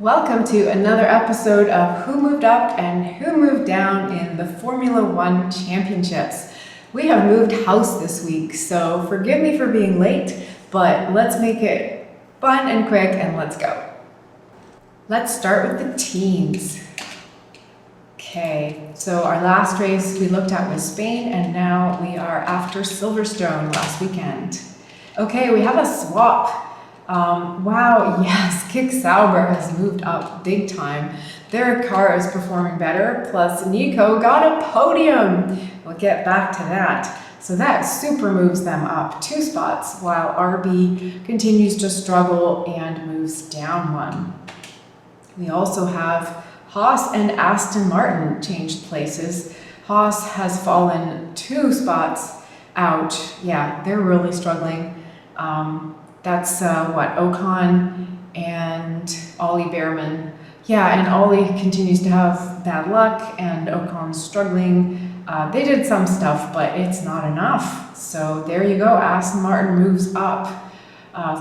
Welcome to another episode of Who Moved Up and Who Moved Down in the Formula One Championships. We have moved house this week, so forgive me for being late, but let's make it fun and quick and let's go. Let's start with the teams. Okay, so our last race we looked at was Spain, and now we are after Silverstone last weekend. Okay, we have a swap. Wow, yes, Kick Sauber has moved up big time. Their car is performing better, plus Nico got a podium. We'll get back to that. So that super moves them up 2 spots, while RB continues to struggle and moves down 1. We also have Haas and Aston Martin changed places. Haas has fallen 2 spots out. Yeah, they're really struggling. That's Ocon and Ollie Behrman. Yeah, and Ollie continues to have bad luck, and Ocon's struggling. They did some stuff, but it's not enough. So there you go. Aston Martin moves up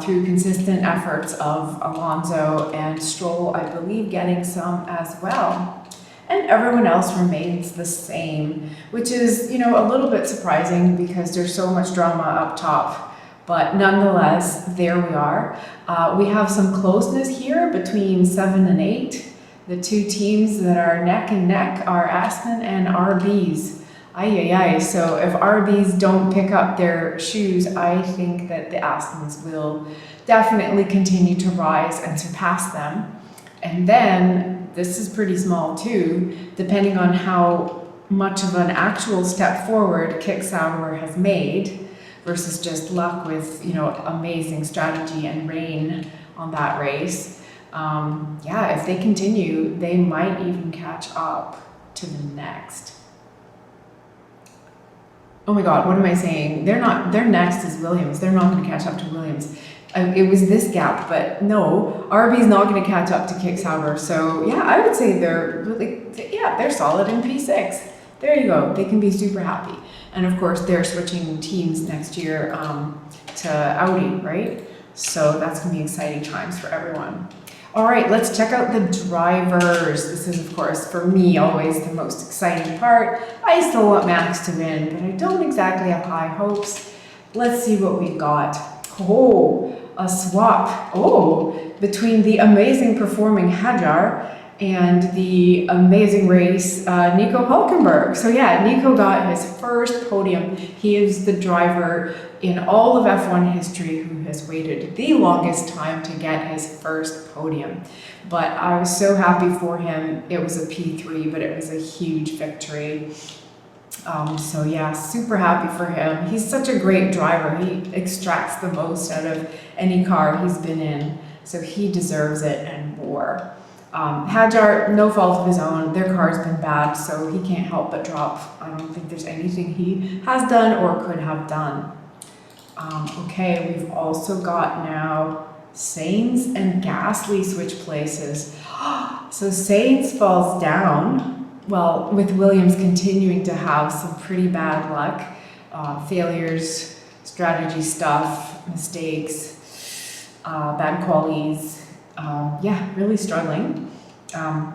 through consistent efforts of Alonso and Stroll, I believe, getting some as well. And everyone else remains the same, which is, a little bit surprising because there's so much drama up top. But nonetheless, there we are. We have some closeness here between 7 and 8. The 2 teams that are neck and neck are Aston and RBs. So if RBs don't pick up their shoes, I think that the Astons will definitely continue to rise and surpass them. And then, this is pretty small too, depending on how much of an actual step forward Kick Sauber has made, versus just luck with, amazing strategy and rain on that race. If they continue, they might even catch up to the next. Oh my God, what am I saying? Their next is Williams. They're not going to catch up to Williams. It was this gap, but no, RB's not going to catch up to Kick Sauber. So yeah, I would say they're solid in P6. There you go. They can be super happy. And of course, they're switching teams next year to Audi, right? So that's going to be exciting times for everyone. All right, let's check out the drivers. This is, of course, for me, always the most exciting part. I still want Max to win, but I don't exactly have high hopes. Let's see what we've got. Oh, a swap. Between the amazing performing Hadjar and the amazing race, Nico Hülkenberg. So yeah, Nico got his first podium. He is the driver in all of F1 history who has waited the longest time to get his first podium. But I was so happy for him. It was a P3, but it was a huge victory. So yeah, super happy for him. He's such a great driver. He extracts the most out of any car he's been in. So he deserves it and more. Hadjar, no fault of his own. Their car's been bad, so he can't help but drop. I don't think there's anything he has done or could have done. Okay, we've also got now Sainz and Gasly switch places. So Sainz falls down, well, with Williams continuing to have some pretty bad luck, failures, strategy stuff, mistakes, bad qualities. Really struggling,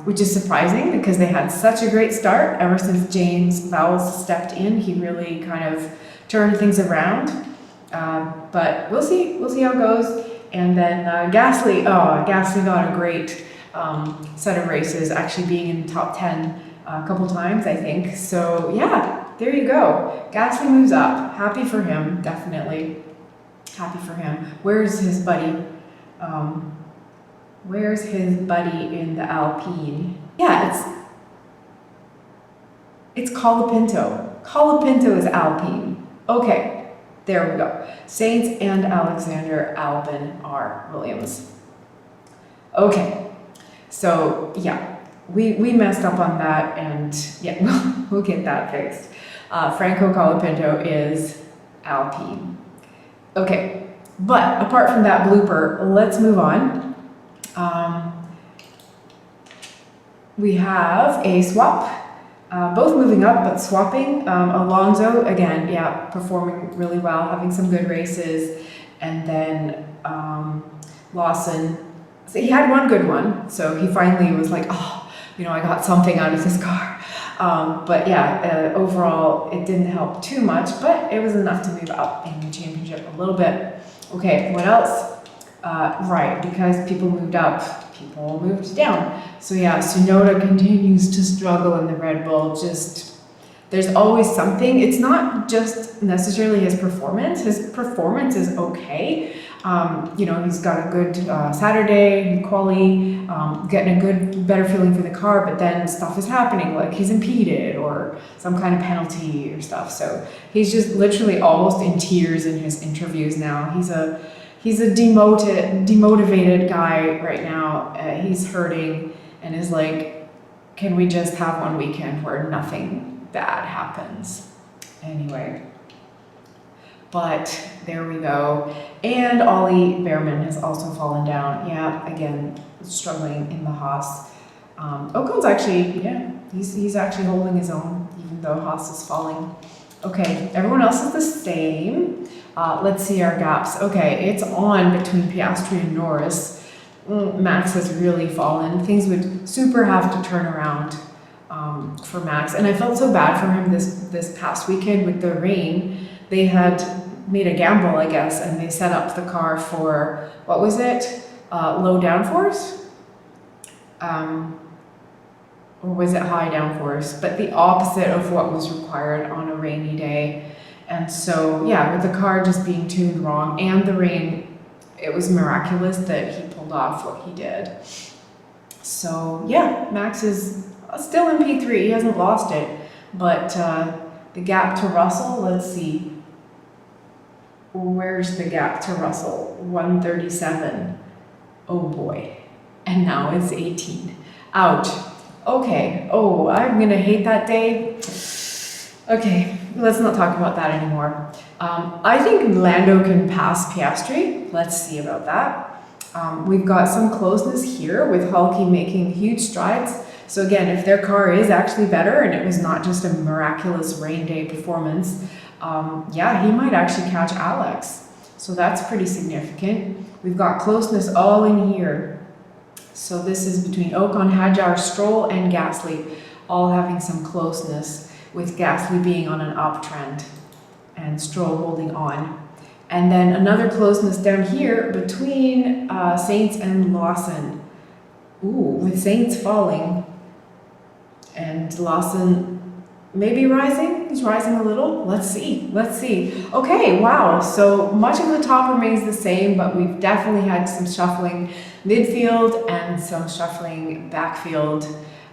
which is surprising because they had such a great start. Ever since James Vowles stepped in, he really kind of turned things around. But we'll see how it goes. And then Gasly got a great set of races, actually being in the top 10 a couple times, I think. So yeah, there you go. Gasly moves up. Happy for him, definitely. Happy for him. Where's his buddy? Where's his buddy in the Alpine? Yeah, it's Colapinto. Colapinto is Alpine. Okay, there we go. Sainz and Alexander Albon are Williams. Okay, so yeah, we messed up on that, and yeah, we'll get that fixed. Franco Colapinto is Alpine. Okay, but apart from that blooper, let's move on. We have a swap, both moving up but swapping. Alonso, again, performing really well, having some good races. And then Lawson So he had one good one, so he finally was like, oh, you know, I got something out of this car. But yeah, overall, it didn't help too much, but it was enough to move up in the championship a little bit. Okay, what else? Right, because people moved up, people moved down. So yeah, Tsunoda continues to struggle in the Red Bull. Just, there's always something. It's not just necessarily his performance. His performance is okay. You know, he's got a good Saturday quali, getting a good, better feeling for the car, but then stuff is happening, like he's impeded or some kind of penalty or stuff. So he's just literally almost in tears in his interviews now. He's a demotivated guy right now. He's hurting and is like, can we just have one weekend where nothing bad happens? Anyway. But there we go. And Ollie Behrman has also fallen down. Yeah, again, struggling in the Haas. Ocon's actually, yeah, he's actually holding his own, even though Haas is falling. Okay, everyone else is the same. Let's see our gaps. Okay, it's on between Piastri and Norris. Max has really fallen. Things would super have to turn around for Max. And I felt so bad for him this past weekend with the rain. They had made a gamble, I guess, and they set up the car for, what was it? Low downforce? Or was it high downforce? But the opposite of what was required on a rainy day. And so, yeah, with the car just being tuned wrong and the rain, it was miraculous that he pulled off what he did. So, yeah, Max is still in P3. He hasn't lost it. But the gap to Russell, let's see. Where's the gap to Russell? 137. Oh boy. And now it's 18. Ouch. Okay. Oh, I'm gonna hate that day. Okay, let's not talk about that anymore. I think Lando can pass Piastri. Let's see about that. We've got some closeness here with Hulky making huge strides. So again, if their car is actually better and it was not just a miraculous rain day performance, yeah, he might actually catch Alex. So that's pretty significant. We've got closeness all in here. So this is between Ocon, Hadjar, Stroll, and Gasly, all having some closeness, with Gasly being on an uptrend and Stroll holding on. And then another closeness down here between Sainz and Lawson. Ooh, with Sainz falling and Lawson maybe rising. He's rising a little. Let's see. Let's see. Okay, wow. So much of the top remains the same, but we've definitely had some shuffling midfield and some shuffling backfield.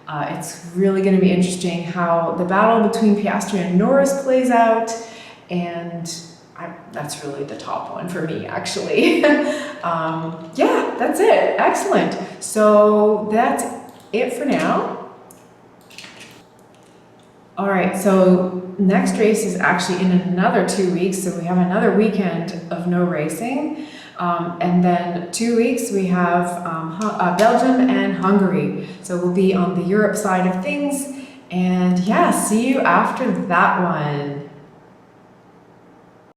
It's really going to be interesting how the battle between Piastri and Norris plays out, and that's really the top one for me, actually. Yeah, that's it. Excellent. So that's it for now. All right, so next race is actually in another 2 weeks, so we have another weekend of no racing. And then 2 weeks we have Belgium and Hungary. So we'll be on the Europe side of things. And yeah, see you after that one.